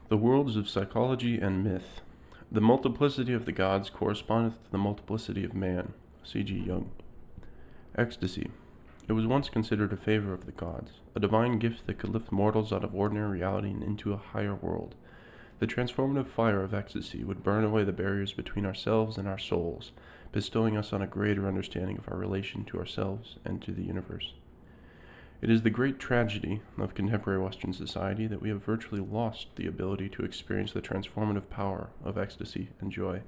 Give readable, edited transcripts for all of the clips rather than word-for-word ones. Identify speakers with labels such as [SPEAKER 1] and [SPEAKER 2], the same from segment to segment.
[SPEAKER 1] The worlds of psychology and myth. The multiplicity of the gods correspondeth to the multiplicity of man. C.G. Jung. Ecstasy. It was once considered a favor of the gods, a divine gift that could lift mortals out of ordinary reality and into a higher world. The transformative fire of ecstasy would burn away the barriers between ourselves and our souls, bestowing us on a greater understanding of our relation to ourselves and to the universe. It is the great tragedy of contemporary Western society that we have virtually lost the ability to experience the transformative power of ecstasy and joy.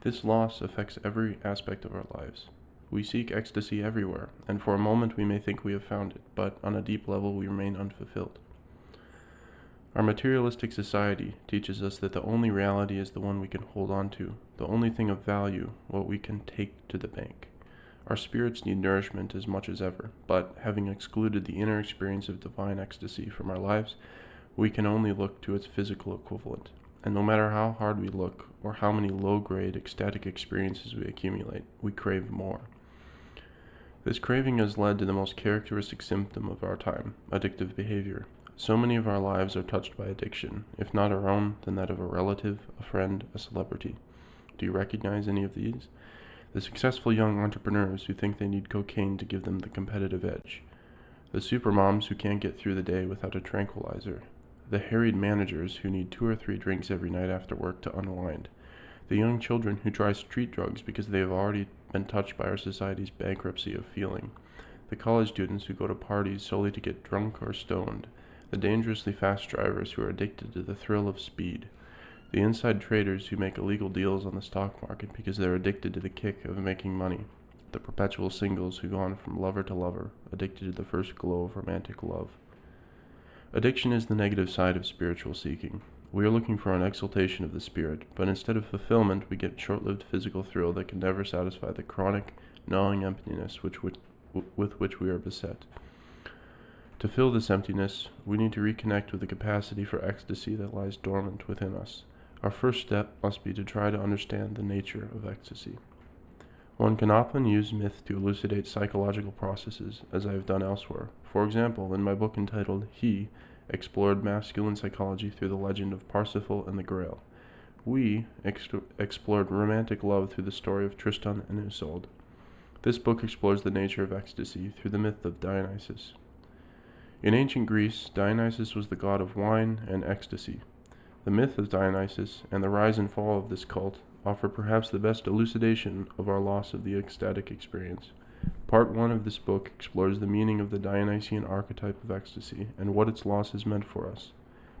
[SPEAKER 1] This loss affects every aspect of our lives. We seek ecstasy everywhere, and for a moment we may think we have found it, but on a deep level we remain unfulfilled. Our materialistic society teaches us that the only reality is the one we can hold on to, the only thing of value, what we can take to the bank. Our spirits need nourishment as much as ever, but having excluded the inner experience of divine ecstasy from our lives, we can only look to its physical equivalent. And no matter how hard we look, or how many low-grade ecstatic experiences we accumulate, we crave more. This craving has led to the most characteristic symptom of our time, addictive behavior. So many of our lives are touched by addiction, if not our own, then that of a relative, a friend, a celebrity. Do you recognize any of these? The successful young entrepreneurs who think they need cocaine to give them the competitive edge. The supermoms who can't get through the day without a tranquilizer. The harried managers who need 2 or 3 drinks every night after work to unwind. The young children who try street drugs because they have already been touched by our society's bankruptcy of feeling. The college students who go to parties solely to get drunk or stoned. The dangerously fast drivers who are addicted to the thrill of speed. The inside traders who make illegal deals on the stock market because they're addicted to the kick of making money. The perpetual singles who go on from lover to lover, addicted to the first glow of romantic love. Addiction is the negative side of spiritual seeking. We are looking for an exaltation of the spirit, but instead of fulfillment, we get short-lived physical thrill that can never satisfy the chronic, gnawing emptiness with which we are beset. To fill this emptiness, we need to reconnect with the capacity for ecstasy that lies dormant within us. Our first step must be to try to understand the nature of ecstasy. One can often use myth to elucidate psychological processes, as I have done elsewhere. For example, in my book entitled He explored masculine psychology through the legend of Parsifal and the Grail. We explored romantic love through the story of Tristan and Isolde. This book explores the nature of ecstasy through the myth of Dionysus. In ancient Greece, Dionysus was the god of wine and ecstasy. The myth of Dionysus and the rise and fall of this cult offer perhaps the best elucidation of our loss of the ecstatic experience. Part 1 of this book explores the meaning of the Dionysian archetype of ecstasy and what its loss has meant for us.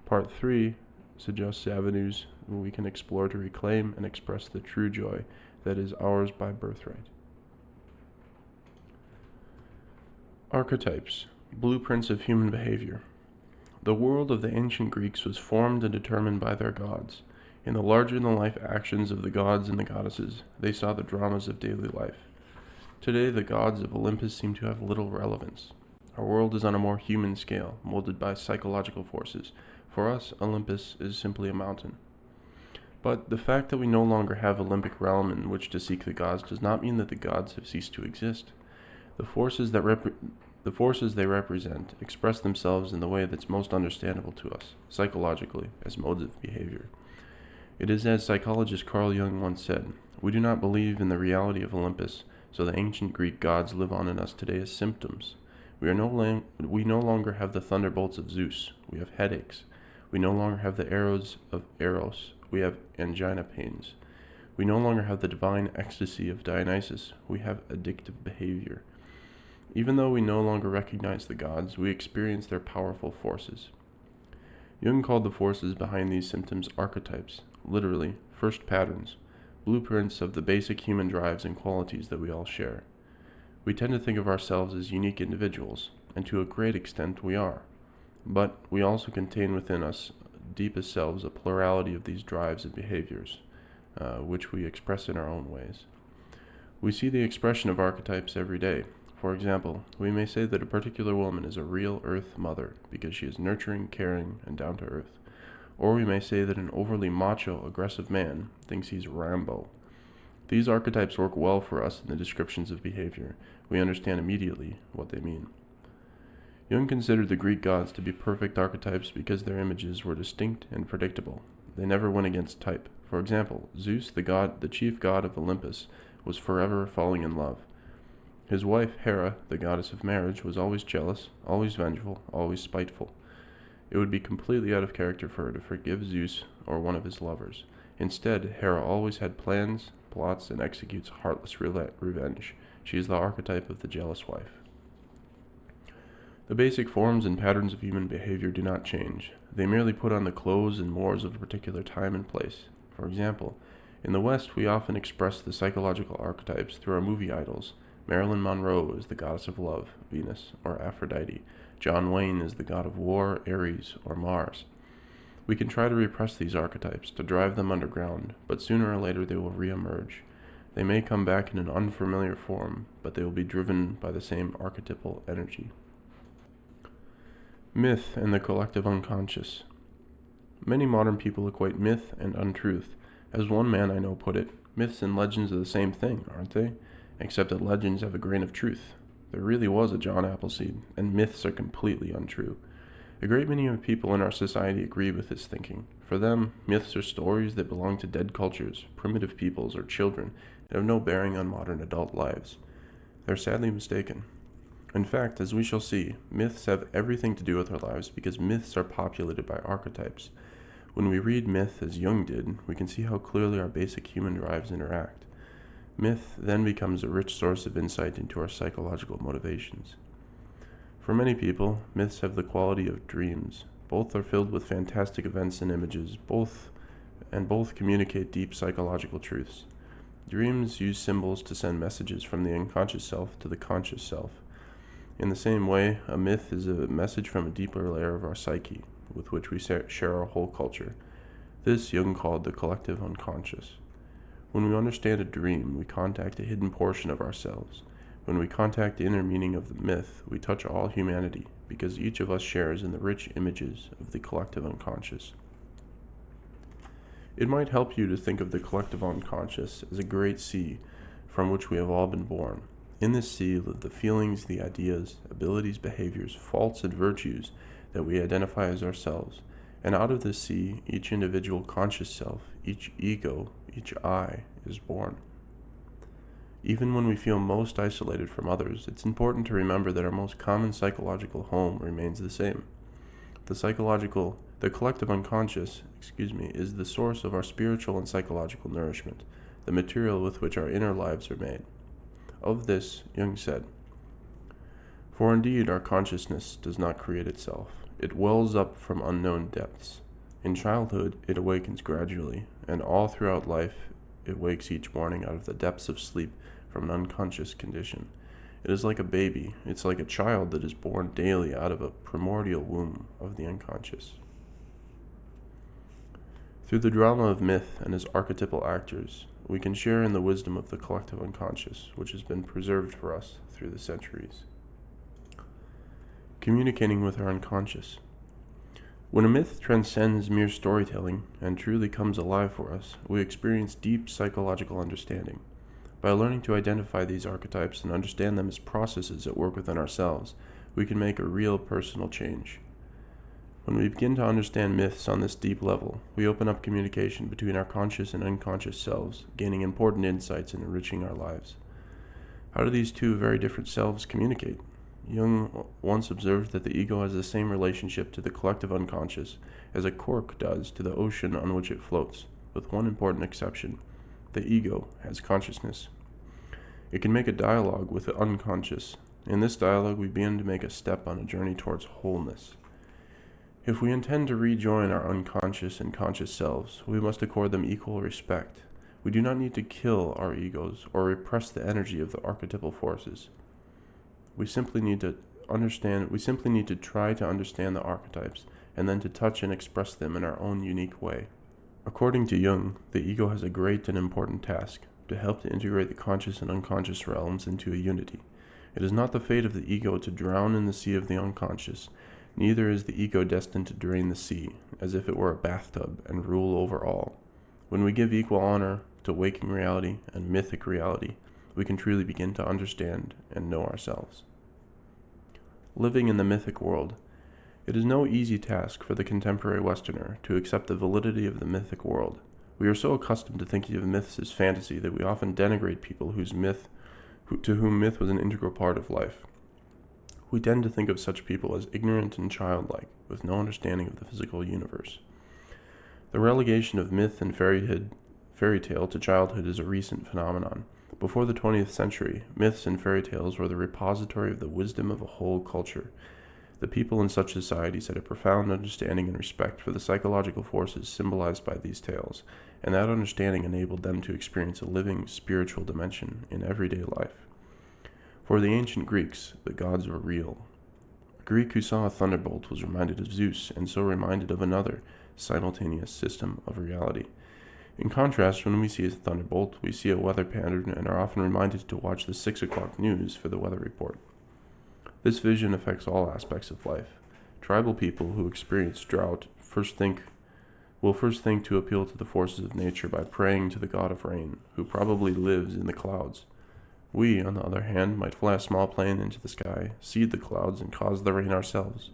[SPEAKER 1] Part 3 suggests avenues we can explore to reclaim and express the true joy that is ours by birthright. Archetypes, blueprints of human behavior. The world of the ancient Greeks was formed and determined by their gods. In the larger-than-life actions of the gods and the goddesses, they saw the dramas of daily life. Today, the gods of Olympus seem to have little relevance. Our world is on a more human scale, molded by psychological forces. For us, Olympus is simply a mountain. But the fact that we no longer have Olympic realm in which to seek the gods does not mean that the gods have ceased to exist. The forces they represent express themselves in the way that's most understandable to us, psychologically, as modes of behavior. It is as psychologist Carl Jung once said, "We do not believe in the reality of Olympus, so the ancient Greek gods live on in us today as symptoms. We no longer have the thunderbolts of Zeus, we have headaches. We no longer have the arrows of Eros, we have angina pains. We no longer have the divine ecstasy of Dionysus, we have addictive behavior." Even though we no longer recognize the gods, we experience their powerful forces. Jung called the forces behind these symptoms archetypes, literally, first patterns, blueprints of the basic human drives and qualities that we all share. We tend to think of ourselves as unique individuals, and to a great extent we are. But we also contain within us, deepest selves, a plurality of these drives and behaviors, which we express in our own ways. We see the expression of archetypes every day. For example, we may say that a particular woman is a real earth mother because she is nurturing, caring, and down to earth. Or we may say that an overly macho, aggressive man thinks he's Rambo. These archetypes work well for us in the descriptions of behavior. We understand immediately what they mean. Jung considered the Greek gods to be perfect archetypes because their images were distinct and predictable. They never went against type. For example, Zeus, the chief god of Olympus, was forever falling in love. His wife, Hera, the goddess of marriage, was always jealous, always vengeful, always spiteful. It would be completely out of character for her to forgive Zeus or one of his lovers. Instead, Hera always had plans, plots, and executes heartless revenge. She is the archetype of the jealous wife. The basic forms and patterns of human behavior do not change. They merely put on the clothes and mores of a particular time and place. For example, in the West, we often express the psychological archetypes through our movie idols. Marilyn Monroe is the goddess of love, Venus, or Aphrodite. John Wayne is the god of war, Ares, or Mars. We can try to repress these archetypes, to drive them underground, but sooner or later they will reemerge. They may come back in an unfamiliar form, but they will be driven by the same archetypal energy. Myth and the collective unconscious. Many modern people equate myth and untruth. As one man I know put it, myths and legends are the same thing, aren't they? Except that legends have a grain of truth. There really was a John Appleseed, and myths are completely untrue. A great many of people in our society agree with this thinking. For them, myths are stories that belong to dead cultures, primitive peoples, or children, and have no bearing on modern adult lives. They're sadly mistaken. In fact, as we shall see, myths have everything to do with our lives because myths are populated by archetypes. When we read myth as Jung did, we can see how clearly our basic human drives interact. Myth then becomes a rich source of insight into our psychological motivations. For many people, myths have the quality of dreams. Both are filled with fantastic events and images, both communicate deep psychological truths. Dreams use symbols to send messages from the unconscious self to the conscious self. In the same way, a myth is a message from a deeper layer of our psyche, with which we share our whole culture. This Jung called the collective unconscious. When we understand a dream, we contact a hidden portion of ourselves. When we contact the inner meaning of the myth, we touch all humanity, because each of us shares in the rich images of the collective unconscious. It might help you to think of the collective unconscious as a great sea from which we have all been born. In this sea live the feelings, the ideas, abilities, behaviors, faults, and virtues that we identify as ourselves. And out of this sea, each individual conscious self, each ego, each I, is born. Even when we feel most isolated from others, it's important to remember that our most common psychological home remains the same. The collective unconscious, is the source of our spiritual and psychological nourishment, the material with which our inner lives are made. Of this, Jung said, "For indeed our consciousness does not create itself. It wells up from unknown depths. In childhood, it awakens gradually, and all throughout life, it wakes each morning out of the depths of sleep from an unconscious condition. It is like a baby. It's like a child that is born daily out of a primordial womb of the unconscious." Through the drama of myth and its archetypal actors, we can share in the wisdom of the collective unconscious, which has been preserved for us through the centuries. Communicating with our unconscious. When a myth transcends mere storytelling and truly comes alive for us, we experience deep psychological understanding. By learning to identify these archetypes and understand them as processes at work within ourselves, we can make a real personal change. When we begin to understand myths on this deep level, we open up communication between our conscious and unconscious selves, gaining important insights and enriching our lives. How do these two very different selves communicate? Jung once observed that the ego has the same relationship to the collective unconscious as a cork does to the ocean on which it floats, with one important exception. The ego has consciousness. It can make a dialogue with the unconscious. In this dialogue, we begin to make a step on a journey towards wholeness. If we intend to rejoin our unconscious and conscious selves, we must accord them equal respect. We do not need to kill our egos or repress the energy of the archetypal forces. We simply need to try to understand the archetypes and then to touch and express them in our own unique way. According to Jung, the ego has a great and important task to help to integrate the conscious and unconscious realms into a unity. It is not the fate of the ego to drown in the sea of the unconscious. Neither is the ego destined to drain the sea, as if it were a bathtub, and rule over all. When we give equal honor to waking reality and mythic reality, we can truly begin to understand and know ourselves. Living in the mythic world. It is no easy task for the contemporary Westerner to accept the validity of the mythic world. We are so accustomed to thinking of myths as fantasy that we often denigrate people to whom myth was an integral part of life. We tend to think of such people as ignorant and childlike, with no understanding of the physical universe. The relegation of myth and fairy tale to childhood is a recent phenomenon. Before the 20th century, myths and fairy tales were the repository of the wisdom of a whole culture. The people in such societies had a profound understanding and respect for the psychological forces symbolized by these tales, and that understanding enabled them to experience a living spiritual dimension in everyday life. For the ancient Greeks, the gods were real. A Greek who saw a thunderbolt was reminded of Zeus, and so reminded of another simultaneous system of reality. In contrast, when we see a thunderbolt, we see a weather pattern and are often reminded to watch the 6 o'clock news for the weather report. This vision affects all aspects of life. Tribal people who experience drought will first think to appeal to the forces of nature by praying to the god of rain, who probably lives in the clouds. We, on the other hand, might fly a small plane into the sky, seed the clouds, and cause the rain ourselves.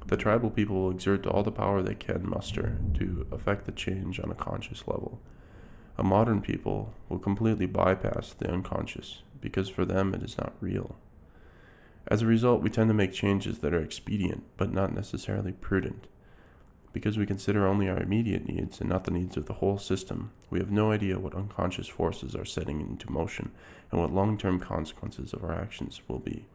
[SPEAKER 1] The tribal people will exert all the power they can muster to effect the change on a conscious level. A modern people will completely bypass the unconscious, because for them it is not real. As a result, we tend to make changes that are expedient, but not necessarily prudent. Because we consider only our immediate needs and not the needs of the whole system, we have no idea what unconscious forces are setting into motion and what long-term consequences of our actions will be.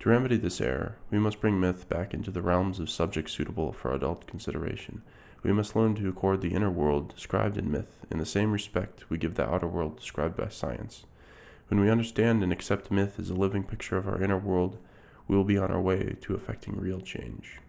[SPEAKER 1] To remedy this error, we must bring myth back into the realms of subjects suitable for adult consideration. We must learn to accord the inner world described in myth in the same respect we give the outer world described by science. When we understand and accept myth as a living picture of our inner world, we will be on our way to effecting real change.